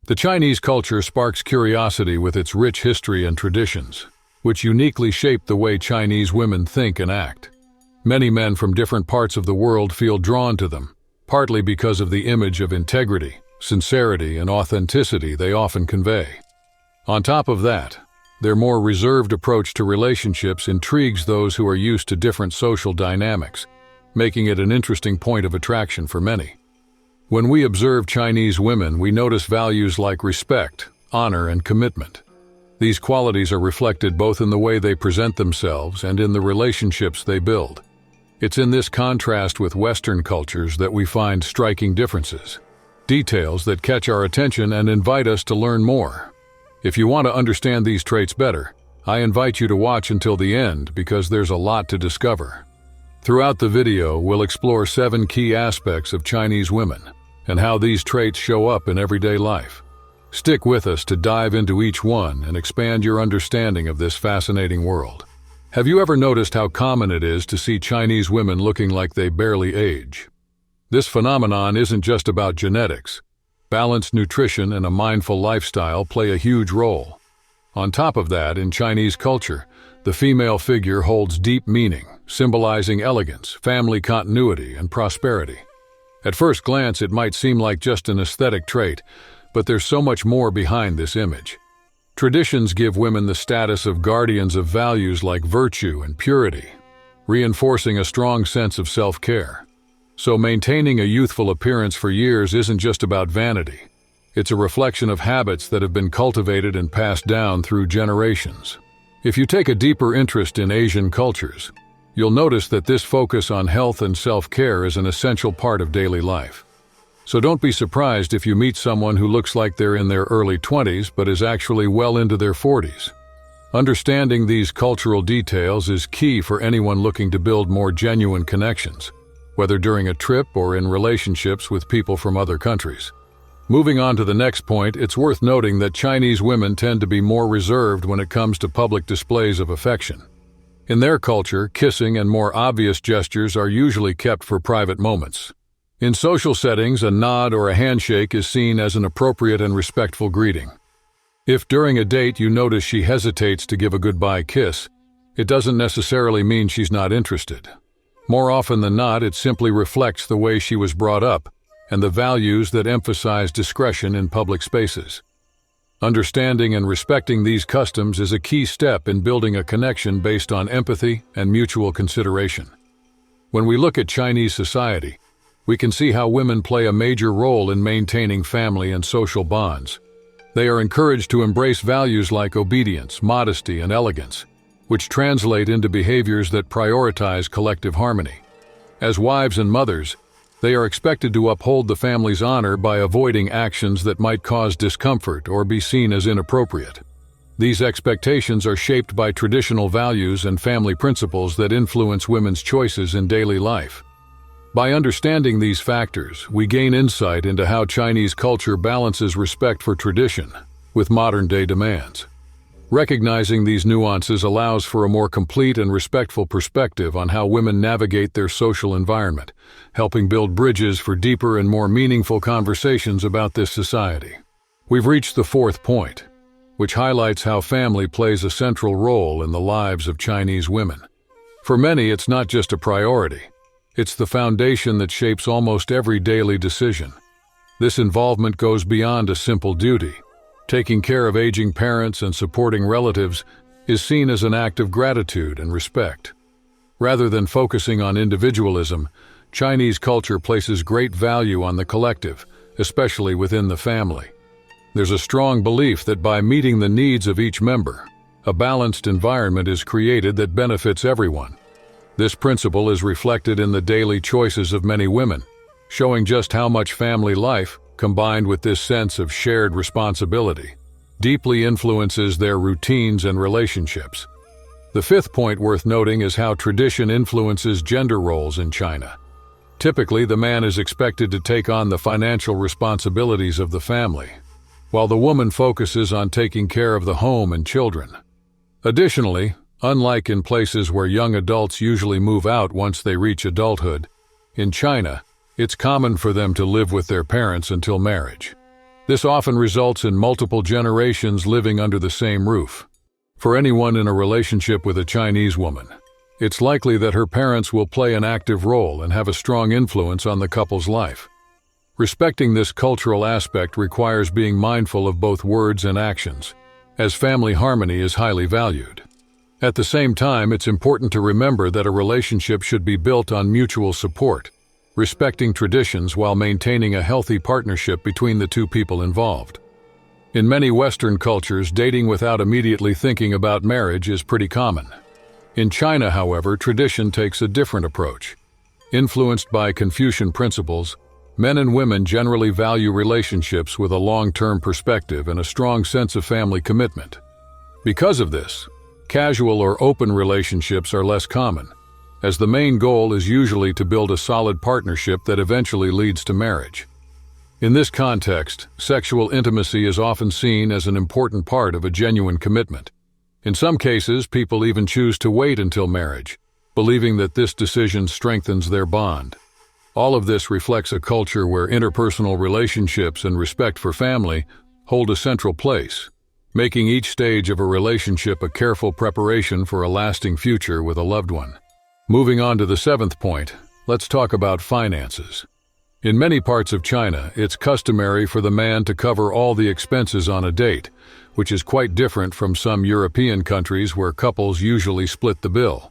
The Chinese culture sparks curiosity with its rich history and traditions, which uniquely shape the way Chinese women think and act. Many men from different parts of the world feel drawn to them, partly because of the image of integrity, sincerity, and authenticity they often convey. On top of that, their more reserved approach to relationships intrigues those who are used to different social dynamics, making it an interesting point of attraction for many. When we observe Chinese women, we notice values like respect, honor, and commitment. These qualities are reflected both in the way they present themselves and in the relationships they build. It's in this contrast with Western cultures that we find striking differences, details that catch our attention and invite us to learn more. If you want to understand these traits better, I invite you to watch until the end because there's a lot to discover. Throughout the video, we'll explore 7 key aspects of Chinese women and how these traits show up in everyday life. Stick with us to dive into each one and expand your understanding of this fascinating world. Have you ever noticed how common it is to see Chinese women looking like they barely age? This phenomenon isn't just about genetics. Balanced nutrition and a mindful lifestyle play a huge role. On top of that, in Chinese culture, the female figure holds deep meaning, symbolizing elegance, family continuity, and prosperity. At first glance, it might seem like just an aesthetic trait, but there's so much more behind this image. Traditions give women the status of guardians of values like virtue and purity, reinforcing a strong sense of self-care. So maintaining a youthful appearance for years isn't just about vanity. It's a reflection of habits that have been cultivated and passed down through generations. If you take a deeper interest in Asian cultures, you'll notice that this focus on health and self-care is an essential part of daily life. So don't be surprised if you meet someone who looks like they're in their early 20s but is actually well into their 40s. Understanding these cultural details is key for anyone looking to build more genuine connections, whether during a trip or in relationships with people from other countries. Moving on to the next point, it's worth noting that Chinese women tend to be more reserved when it comes to public displays of affection. In their culture, kissing and more obvious gestures are usually kept for private moments. In social settings, a nod or a handshake is seen as an appropriate and respectful greeting. If during a date you notice she hesitates to give a goodbye kiss, it doesn't necessarily mean she's not interested. More often than not, it simply reflects the way she was brought up and the values that emphasize discretion in public spaces. Understanding and respecting these customs is a key step in building a connection based on empathy and mutual consideration. When we look at Chinese society, we can see how women play a major role in maintaining family and social bonds. They are encouraged to embrace values like obedience, modesty, and elegance, which translate into behaviors that prioritize collective harmony. As wives and mothers, they are expected to uphold the family's honor by avoiding actions that might cause discomfort or be seen as inappropriate. These expectations are shaped by traditional values and family principles that influence women's choices in daily life. By understanding these factors, we gain insight into how Chinese culture balances respect for tradition with modern-day demands. Recognizing these nuances allows for a more complete and respectful perspective on how women navigate their social environment, helping build bridges for deeper and more meaningful conversations about this society. We've reached the 4th point, which highlights how family plays a central role in the lives of Chinese women. For many, it's not just a priority. It's the foundation that shapes almost every daily decision. This involvement goes beyond a simple duty. Taking care of aging parents and supporting relatives is seen as an act of gratitude and respect. Rather than focusing on individualism, Chinese culture places great value on the collective, especially within the family. There's a strong belief that by meeting the needs of each member, a balanced environment is created that benefits everyone. This principle is reflected in the daily choices of many women, showing just how much family life, combined with this sense of shared responsibility, deeply influences their routines and relationships. The 5th point worth noting is how tradition influences gender roles in China. Typically, the man is expected to take on the financial responsibilities of the family, while the woman focuses on taking care of the home and children. Additionally, unlike in places where young adults usually move out once they reach adulthood, in China, it's common for them to live with their parents until marriage. This often results in multiple generations living under the same roof. For anyone in a relationship with a Chinese woman, it's likely that her parents will play an active role and have a strong influence on the couple's life. Respecting this cultural aspect requires being mindful of both words and actions, as family harmony is highly valued. At the same time, it's important to remember that a relationship should be built on mutual support, respecting traditions while maintaining a healthy partnership between the two people involved. In many Western cultures, dating without immediately thinking about marriage is pretty common. In China, however, tradition takes a different approach. Influenced by Confucian principles, men and women generally value relationships with a long-term perspective and a strong sense of family commitment. Because of this, casual or open relationships are less common, as the main goal is usually to build a solid partnership that eventually leads to marriage. In this context, sexual intimacy is often seen as an important part of a genuine commitment. In some cases, people even choose to wait until marriage, believing that this decision strengthens their bond. All of this reflects a culture where interpersonal relationships and respect for family hold a central place, making each stage of a relationship a careful preparation for a lasting future with a loved one. Moving on to the seventh point, let's talk about finances. In many parts of China, it's customary for the man to cover all the expenses on a date, which is quite different from some European countries where couples usually split the bill.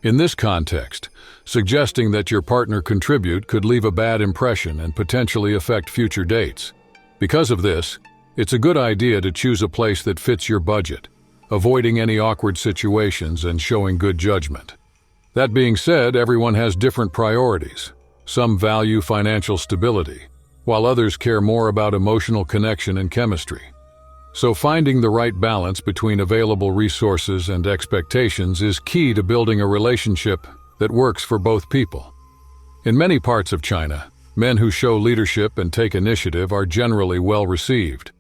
In this context, suggesting that your partner contribute could leave a bad impression and potentially affect future dates. Because of this, it's a good idea to choose a place that fits your budget, avoiding any awkward situations and showing good judgment. That being said, everyone has different priorities. Some value financial stability, while others care more about emotional connection and chemistry. So finding the right balance between available resources and expectations is key to building a relationship that works for both people. In many parts of China, men who show leadership and take initiative are generally well received.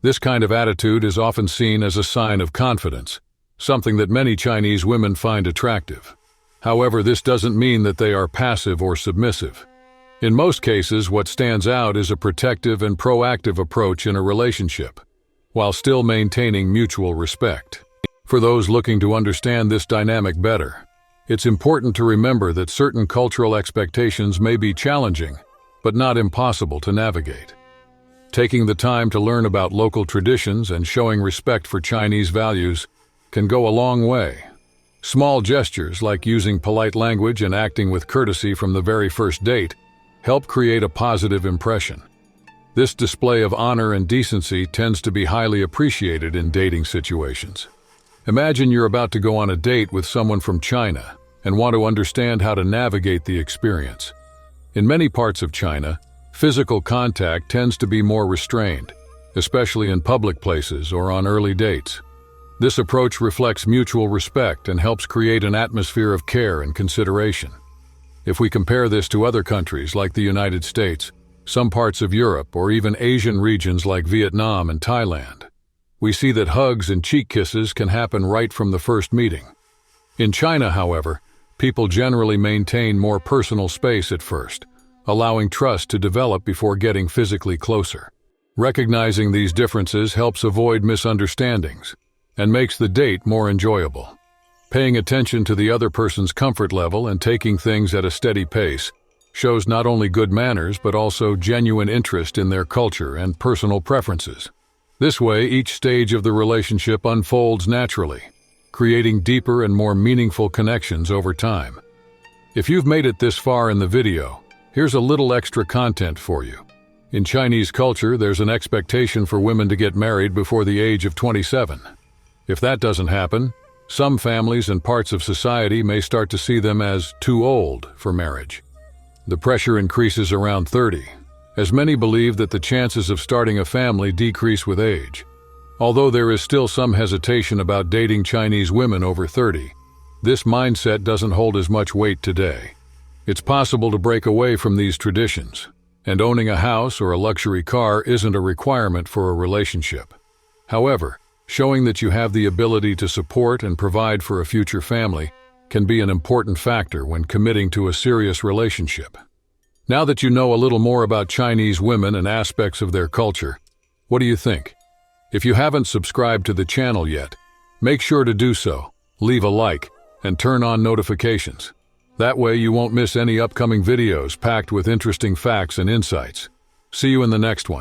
This kind of attitude is often seen as a sign of confidence, something that many Chinese women find attractive. However, this doesn't mean that they are passive or submissive. In most cases, what stands out is a protective and proactive approach in a relationship, while still maintaining mutual respect. For those looking to understand this dynamic better, it's important to remember that certain cultural expectations may be challenging, but not impossible to navigate. Taking the time to learn about local traditions and showing respect for Chinese values can go a long way. Small gestures like using polite language and acting with courtesy from the very first date help create a positive impression. This display of honor and decency tends to be highly appreciated in dating situations. Imagine you're about to go on a date with someone from China and want to understand how to navigate the experience. In many parts of China, physical contact tends to be more restrained, especially in public places or on early dates. This approach reflects mutual respect and helps create an atmosphere of care and consideration. If we compare this to other countries like the United States, some parts of Europe, or even Asian regions like Vietnam and Thailand, we see that hugs and cheek kisses can happen right from the first meeting. In China, however, people generally maintain more personal space at first, allowing trust to develop before getting physically closer. Recognizing these differences helps avoid misunderstandings and makes the date more enjoyable. Paying attention to the other person's comfort level and taking things at a steady pace shows not only good manners but also genuine interest in their culture and personal preferences. This way, each stage of the relationship unfolds naturally, creating deeper and more meaningful connections over time. If you've made it this far in the video, here's a little extra content for you. In Chinese culture, there's an expectation for women to get married before the age of 27. If that doesn't happen, some families and parts of society may start to see them as too old for marriage. The pressure increases around 30, as many believe that the chances of starting a family decrease with age. Although there is still some hesitation about dating Chinese women over 30, this mindset doesn't hold as much weight today. It's possible to break away from these traditions, and owning a house or a luxury car isn't a requirement for a relationship. However, showing that you have the ability to support and provide for a future family can be an important factor when committing to a serious relationship. Now that you know a little more about Chinese women and aspects of their culture, What do you think? If you haven't subscribed to the channel yet, make sure to do so, leave a like, and turn on notifications. That way you won't miss any upcoming videos packed with interesting facts and insights. See you in the next one.